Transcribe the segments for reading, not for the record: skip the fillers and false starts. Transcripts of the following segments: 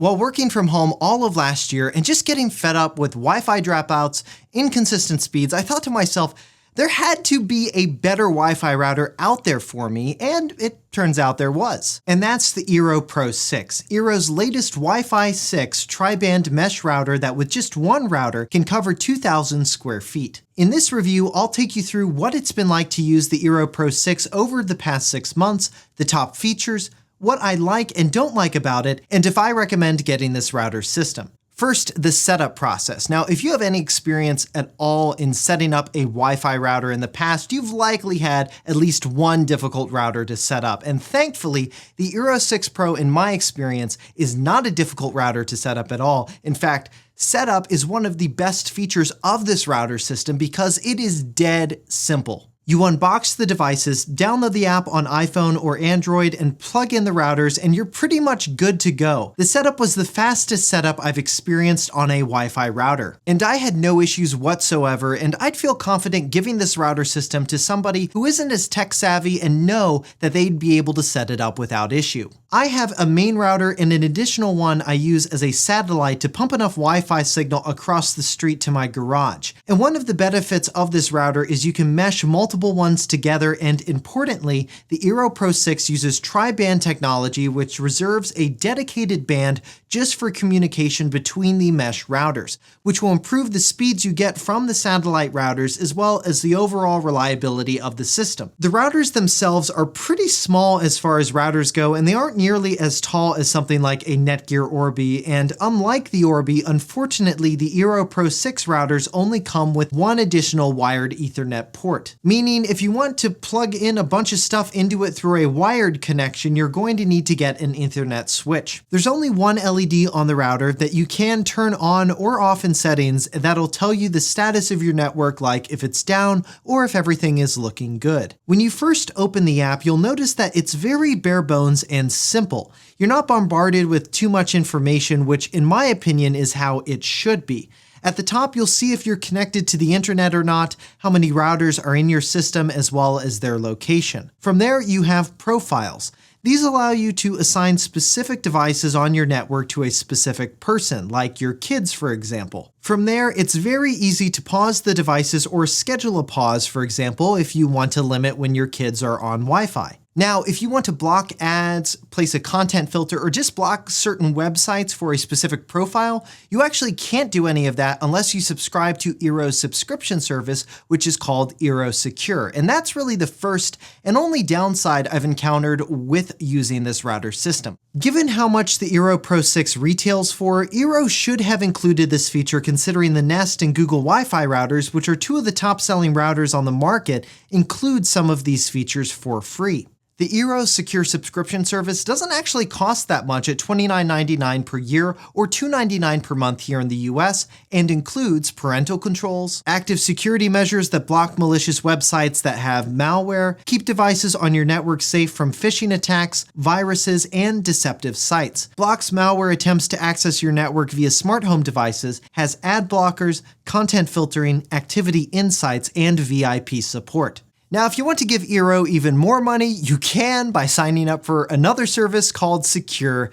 While working from home all of last year and just getting fed up with Wi-Fi dropouts, inconsistent speeds, I thought to myself, there had to be a better Wi-Fi router out there for me, and it turns out there was. And that's the Eero Pro 6, Eero's latest Wi-Fi 6 tri-band mesh router that with just one router can cover 2,000 square feet. In this review, I'll take you through what it's been like to use the Eero Pro 6 over the past 6 months, the top features, what I like and don't like about it, and if I recommend getting this router system. First, the setup process. Now, if you have any experience at all in setting up a Wi-Fi router in the past, you've likely had at least one difficult router to set up. And thankfully, the Eero 6 Pro, in my experience, is not a difficult router to set up at all. In fact, setup is one of the best features of this router system because it is dead simple. You unbox the devices, download the app on iPhone or Android, and plug in the routers, and you're pretty much good to go. The setup was the fastest setup I've experienced on a Wi-Fi router. And I had no issues whatsoever, and I'd feel confident giving this router system to somebody who isn't as tech savvy and know that they'd be able to set it up without issue. I have a main router and an additional one I use as a satellite to pump enough Wi-Fi signal across the street to my garage. And one of the benefits of this router is you can mesh multiple ones together, and importantly, the Eero Pro 6 uses tri-band technology, which reserves a dedicated band just for communication between the mesh routers, which will improve the speeds you get from the satellite routers as well as the overall reliability of the system. The routers themselves are pretty small as far as routers go, and they aren't nearly as tall as something like a Netgear Orbi, and unlike the Orbi, unfortunately, the Eero Pro 6 routers only come with one additional wired Ethernet port, meaning if you want to plug in a bunch of stuff into it through a wired connection, you're going to need to get an Ethernet switch. There's only one LED on the router that you can turn on or off in settings that'll tell you the status of your network, like if it's down or if everything is looking good. When you first open the app, you'll notice that it's very bare bones and simple. You're not bombarded with too much information, which in my opinion is how it should be. At the top, you'll see if you're connected to the internet or not, how many routers are in your system, as well as their location. From there, you have profiles. These allow you to assign specific devices on your network to a specific person, like your kids, for example. From there, it's very easy to pause the devices or schedule a pause, for example, if you want to limit when your kids are on Wi-Fi. Now, if you want to block ads, place a content filter, or just block certain websites for a specific profile, you actually can't do any of that unless you subscribe to Eero's subscription service, which is called Eero Secure. And that's really the first and only downside I've encountered with using this router system. Given how much the Eero Pro 6 retails for, Eero should have included this feature considering the Nest and Google Wi-Fi routers, which are two of the top-selling routers on the market, include some of these features for free. The Eero Secure subscription service doesn't actually cost that much at $29.99 per year or $2.99 per month here in the US, and includes parental controls, active security measures that block malicious websites that have malware, keep devices on your network safe from phishing attacks, viruses, and deceptive sites, blocks malware attempts to access your network via smart home devices, has ad blockers, content filtering, activity insights, and VIP support. Now, if you want to give Eero even more money, you can by signing up for another service called Secure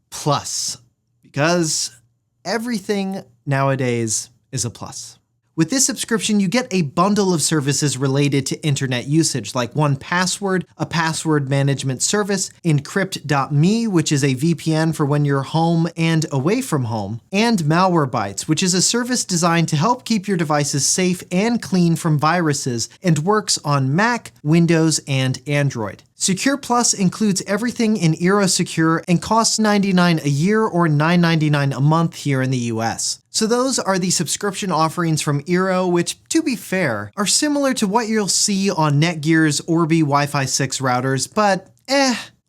Plus, because everything nowadays is a plus. With this subscription, you get a bundle of services related to internet usage, like 1Password, a password management service, Encrypt.me, which is a VPN for when you're home and away from home, and Malwarebytes, which is a service designed to help keep your devices safe and clean from viruses and works on Mac, Windows, and Android. Secure Plus includes everything in Eero Secure and costs $99 a year or $9.99 a month here in the US. So those are the subscription offerings from Eero, which, to be fair, are similar to what you'll see on Netgear's Orbi Wi-Fi 6 routers, but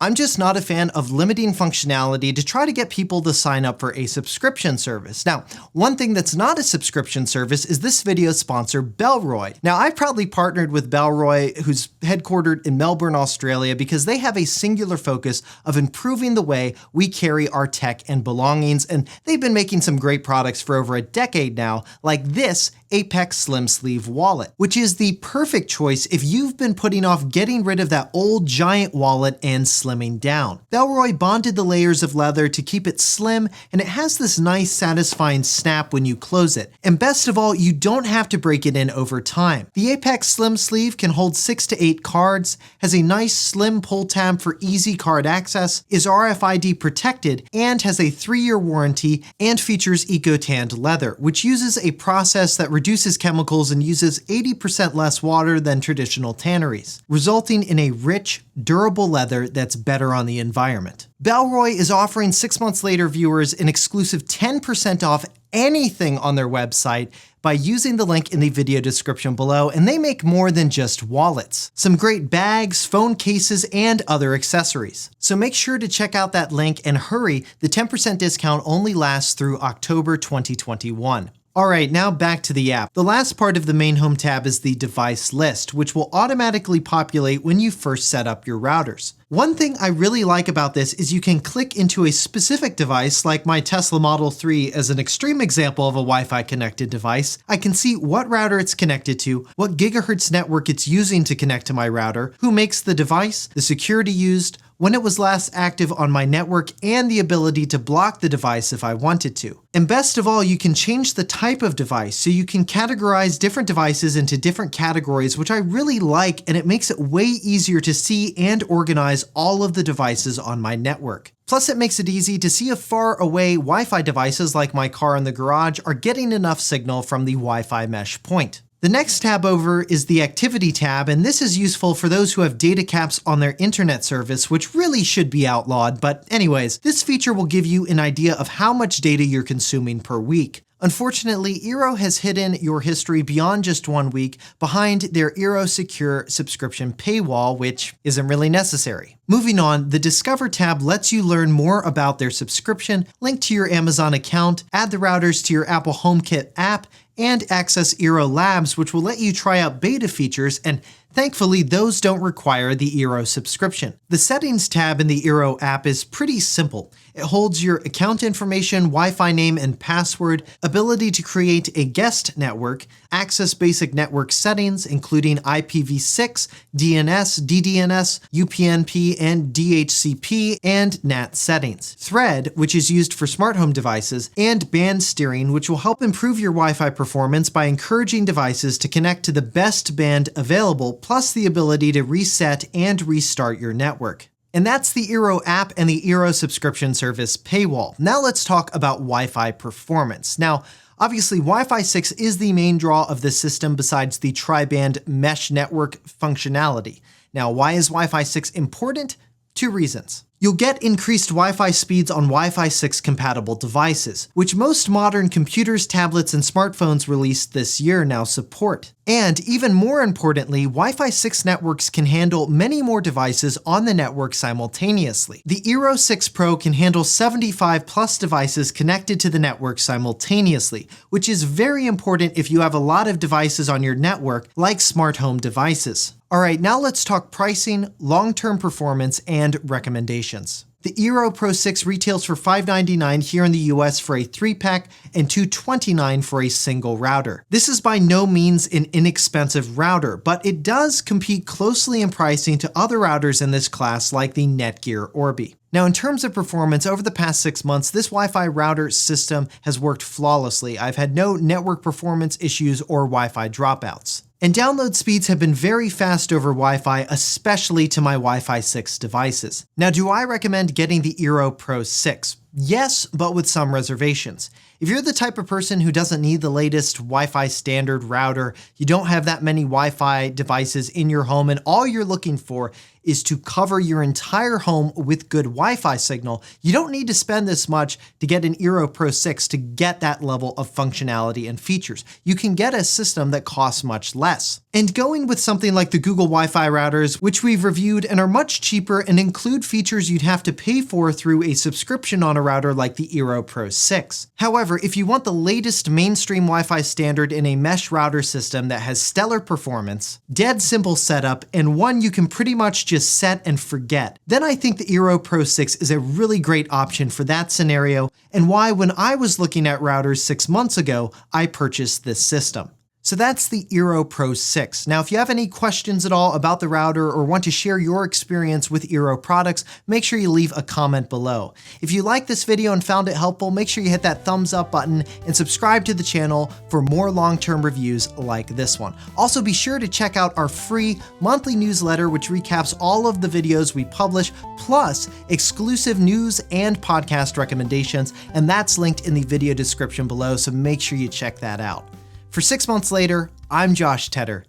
I'm just not a fan of limiting functionality to try to get people to sign up for a subscription service. Now, one thing that's not a subscription service is this video's sponsor, Bellroy. Now, I've proudly partnered with Bellroy, who's headquartered in Melbourne, Australia, because they have a singular focus of improving the way we carry our tech and belongings, and they've been making some great products for over a decade now, like this Apex Slim Sleeve wallet, which is the perfect choice if you've been putting off getting rid of that old giant wallet and slim slimming down. Bellroy bonded the layers of leather to keep it slim, and it has this nice satisfying snap when you close it. And best of all, you don't have to break it in over time. The Apex Slim Sleeve can hold 6 to 8 cards, has a nice slim pull tab for easy card access, is RFID protected, and has a 3-year warranty, and features eco-tanned leather, which uses a process that reduces chemicals and uses 80% less water than traditional tanneries, resulting in a rich, durable leather that's better on the environment. Bellroy is offering 6 months later viewers an exclusive 10% off anything on their website by using the link in the video description below, and they make more than just wallets. Some great bags, phone cases, and other accessories. So make sure to check out that link and hurry, the 10% discount only lasts through October 2021. Alright, now back to the app. The last part of the main home tab is the device list, which will automatically populate when you first set up your routers. One thing I really like about this is you can click into a specific device, like my Tesla Model 3 as an extreme example of a Wi-Fi connected device. I can see what router it's connected to, what gigahertz network it's using to connect to my router, who makes the device, the security used, when it was last active on my network, and the ability to block the device if I wanted to. And best of all, you can change the type of device, so you can categorize different devices into different categories, which I really like, and it makes it way easier to see and organize all of the devices on my network. Plus, it makes it easy to see if far away Wi-Fi devices like my car in the garage are getting enough signal from the Wi-Fi mesh point. The next tab over is the Activity tab, and this is useful for those who have data caps on their internet service, which really should be outlawed, but anyways, this feature will give you an idea of how much data you're consuming per week. Unfortunately, Eero has hidden your history beyond just 1 week behind their Eero Secure subscription paywall, which isn't really necessary. Moving on, the Discover tab lets you learn more about their subscription, link to your Amazon account, add the routers to your Apple HomeKit app, and access Eero Labs, which will let you try out beta features, and thankfully those don't require the Eero subscription. The Settings tab in the Eero app is pretty simple. It holds your account information, Wi-Fi name and password, ability to create a guest network, access basic network settings including IPv6, DNS, DDNS, UPnP, and DHCP, and NAT settings. Thread, which is used for smart home devices, and band steering, which will help improve your Wi-Fi performance by encouraging devices to connect to the best band available, plus the ability to reset and restart your network. And that's the Eero app and the Eero subscription service paywall. Now let's talk about Wi-Fi performance. Now, obviously, Wi-Fi 6 is the main draw of the system besides the tri-band mesh network functionality. Now, why is Wi-Fi 6 important? 2 reasons. You'll get increased Wi-Fi speeds on Wi-Fi 6 compatible devices, which most modern computers, tablets, and smartphones released this year now support. And even more importantly, Wi-Fi 6 networks can handle many more devices on the network simultaneously. The Eero 6 Pro can handle 75 plus devices connected to the network simultaneously, which is very important if you have a lot of devices on your network, like smart home devices. Alright, now let's talk pricing, long-term performance, and recommendations. The Eero Pro 6 retails for $599 here in the US for a 3-pack and $229 for a single router. This is by no means an inexpensive router, but it does compete closely in pricing to other routers in this class like the Netgear Orbi. Now, in terms of performance, over the past 6 months, this Wi-Fi router system has worked flawlessly. I've had no network performance issues or Wi-Fi dropouts. And download speeds have been very fast over Wi-Fi, especially to my Wi-Fi 6 devices. Now, do I recommend getting the Eero Pro 6? Yes, but with some reservations. If you're the type of person who doesn't need the latest Wi-Fi standard router, you don't have that many Wi-Fi devices in your home, and all you're looking for is to cover your entire home with good Wi-Fi signal, you don't need to spend this much to get an Eero Pro 6 to get that level of functionality and features. You can get a system that costs much less. And going with something like the Google Wi-Fi routers, which we've reviewed and are much cheaper and include features you'd have to pay for through a subscription on a router like the Eero Pro 6. However, if you want the latest mainstream Wi-Fi standard in a mesh router system that has stellar performance, dead simple setup, and one you can pretty much just set and forget, then I think the Eero Pro 6 is a really great option for that scenario, and why when I was looking at routers 6 months ago, I purchased this system. So that's the Eero Pro 6. Now, if you have any questions at all about the router or want to share your experience with Eero products, make sure you leave a comment below. If you liked this video and found it helpful, make sure you hit that thumbs up button and subscribe to the channel for more long-term reviews like this one. Also, be sure to check out our free monthly newsletter, which recaps all of the videos we publish, plus exclusive news and podcast recommendations, and that's linked in the video description below, so make sure you check that out. For 6 months later, I'm Josh Tedder.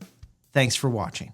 Thanks for watching.